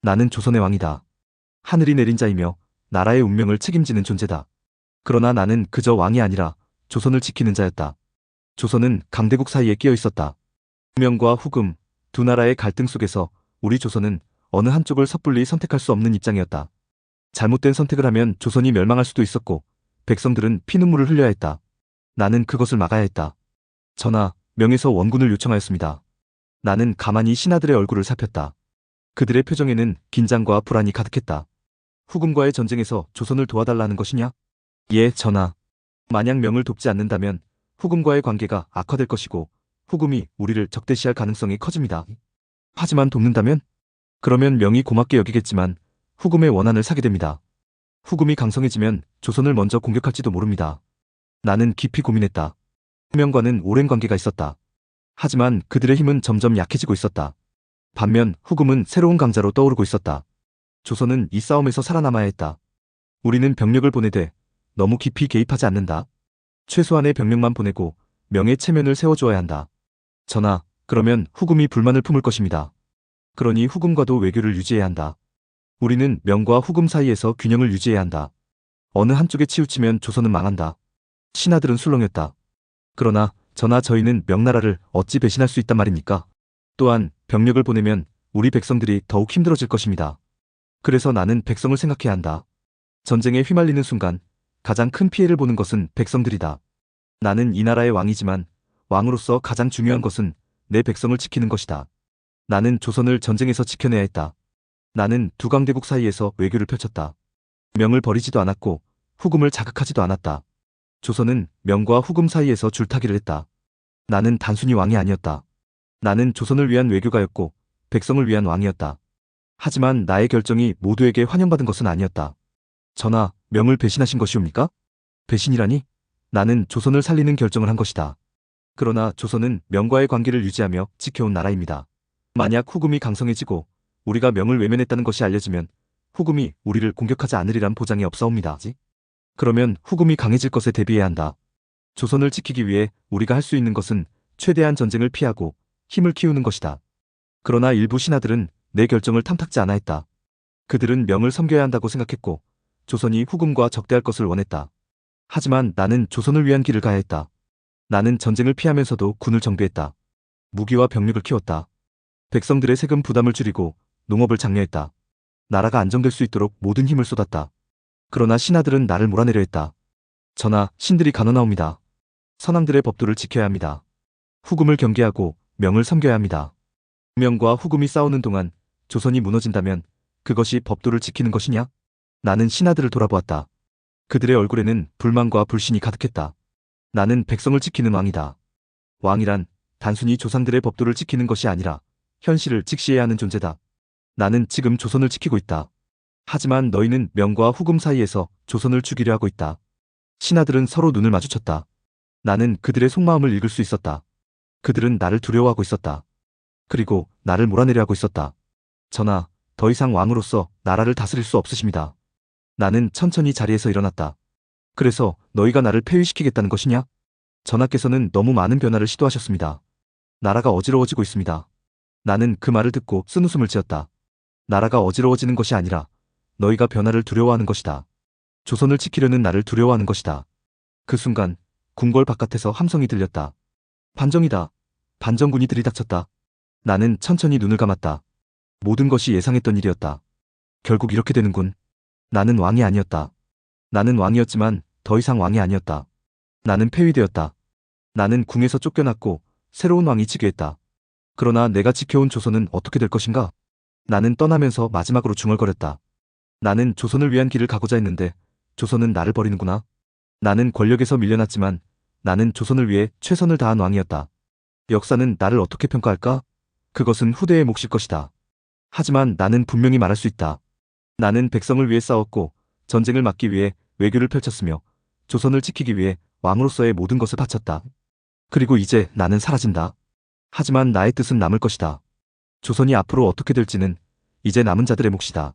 나는 조선의 왕이다. 하늘이 내린 자이며 나라의 운명을 책임지는 존재다. 그러나 나는 그저 왕이 아니라 조선을 지키는 자였다. 조선은 강대국 사이에 끼어 있었다. 후명과 후금, 두 나라의 갈등 속에서 우리 조선은 어느 한쪽을 섣불리 선택할 수 없는 입장이었다. 잘못된 선택을 하면 조선이 멸망할 수도 있었고 백성들은 피눈물을 흘려야 했다. 나는 그것을 막아야 했다. 전하, 명에서 원군을 요청하였습니다. 나는 가만히 신하들의 얼굴을 살폈다. 그들의 표정에는 긴장과 불안이 가득했다. 후금과의 전쟁에서 조선을 도와달라는 것이냐? 예, 전하. 만약 명을 돕지 않는다면 후금과의 관계가 악화될 것이고 후금이 우리를 적대시할 가능성이 커집니다. 하지만 돕는다면? 그러면 명이 고맙게 여기겠지만 후금의 원한을 사게 됩니다. 후금이 강성해지면 조선을 먼저 공격할지도 모릅니다. 나는 깊이 고민했다. 후명과는 오랜 관계가 있었다. 하지만 그들의 힘은 점점 약해지고 있었다. 반면 후금은 새로운 강자로 떠오르고 있었다. 조선은 이 싸움에서 살아남아야 했다. 우리는 병력을 보내되 너무 깊이 개입하지 않는다. 최소한의 병력만 보내고 명의 체면을 세워주어야 한다. 전하, 그러면 후금이 불만을 품을 것입니다. 그러니 후금과도 외교를 유지해야 한다. 우리는 명과 후금 사이에서 균형을 유지해야 한다. 어느 한쪽에 치우치면 조선은 망한다. 신하들은 술렁였다. 그러나 전하, 저희는 명나라를 어찌 배신할 수 있단 말입니까? 또한 병력을 보내면 우리 백성들이 더욱 힘들어질 것입니다. 그래서 나는 백성을 생각해야 한다. 전쟁에 휘말리는 순간 가장 큰 피해를 보는 것은 백성들이다. 나는 이 나라의 왕이지만 왕으로서 가장 중요한 것은 내 백성을 지키는 것이다. 나는 조선을 전쟁에서 지켜내야 했다. 나는 두 강대국 사이에서 외교를 펼쳤다. 명을 버리지도 않았고 후금을 자극하지도 않았다. 조선은 명과 후금 사이에서 줄타기를 했다. 나는 단순히 왕이 아니었다. 나는 조선을 위한 외교가였고 백성을 위한 왕이었다. 하지만 나의 결정이 모두에게 환영받은 것은 아니었다. 전하, 명을 배신하신 것이옵니까? 배신이라니? 나는 조선을 살리는 결정을 한 것이다. 그러나 조선은 명과의 관계를 유지하며 지켜온 나라입니다. 만약 후금이 강성해지고 우리가 명을 외면했다는 것이 알려지면 후금이 우리를 공격하지 않으리란 보장이 없사옵니다. 그러면 후금이 강해질 것에 대비해야 한다. 조선을 지키기 위해 우리가 할 수 있는 것은 최대한 전쟁을 피하고 힘을 키우는 것이다. 그러나 일부 신하들은 내 결정을 탐탁지 않아 했다. 그들은 명을 섬겨야 한다고 생각했고 조선이 후금과 적대할 것을 원했다. 하지만 나는 조선을 위한 길을 가야 했다. 나는 전쟁을 피하면서도 군을 정비했다. 무기와 병력을 키웠다. 백성들의 세금 부담을 줄이고 농업을 장려했다. 나라가 안정될 수 있도록 모든 힘을 쏟았다. 그러나 신하들은 나를 몰아내려 했다. 전하, 신들이 간언하옵니다. 선왕들의 법도를 지켜야 합니다. 후금을 경계하고 명을 섬겨야 합니다. 후명과 후금이 싸우는 동안 조선이 무너진다면 그것이 법도를 지키는 것이냐? 나는 신하들을 돌아보았다. 그들의 얼굴에는 불만과 불신이 가득했다. 나는 백성을 지키는 왕이다. 왕이란 단순히 조상들의 법도를 지키는 것이 아니라 현실을 직시해야 하는 존재다. 나는 지금 조선을 지키고 있다. 하지만 너희는 명과 후금 사이에서 조선을 죽이려 하고 있다. 신하들은 서로 눈을 마주쳤다. 나는 그들의 속마음을 읽을 수 있었다. 그들은 나를 두려워하고 있었다. 그리고 나를 몰아내려 하고 있었다. 전하, 더 이상 왕으로서 나라를 다스릴 수 없으십니다. 나는 천천히 자리에서 일어났다. 그래서 너희가 나를 폐위시키겠다는 것이냐? 전하께서는 너무 많은 변화를 시도하셨습니다. 나라가 어지러워지고 있습니다. 나는 그 말을 듣고 쓴웃음을 지었다. 나라가 어지러워지는 것이 아니라 너희가 변화를 두려워하는 것이다. 조선을 지키려는 나를 두려워하는 것이다. 그 순간 궁궐 바깥에서 함성이 들렸다. 반정이다. 반정군이 들이닥쳤다. 나는 천천히 눈을 감았다. 모든 것이 예상했던 일이었다. 결국 이렇게 되는군. 나는 왕이 아니었다. 나는 왕이었지만 더 이상 왕이 아니었다. 나는 폐위되었다. 나는 궁에서 쫓겨났고 새로운 왕이 즉위했다. 그러나 내가 지켜온 조선은 어떻게 될 것인가? 나는 떠나면서 마지막으로 중얼거렸다. 나는 조선을 위한 길을 가고자 했는데 조선은 나를 버리는구나. 나는 권력에서 밀려났지만 나는 조선을 위해 최선을 다한 왕이었다. 역사는 나를 어떻게 평가할까? 그것은 후대의 몫일 것이다. 하지만 나는 분명히 말할 수 있다. 나는 백성을 위해 싸웠고 전쟁을 막기 위해 외교를 펼쳤으며 조선을 지키기 위해 왕으로서의 모든 것을 바쳤다. 그리고 이제 나는 사라진다. 하지만 나의 뜻은 남을 것이다. 조선이 앞으로 어떻게 될지는 이제 남은 자들의 몫이다.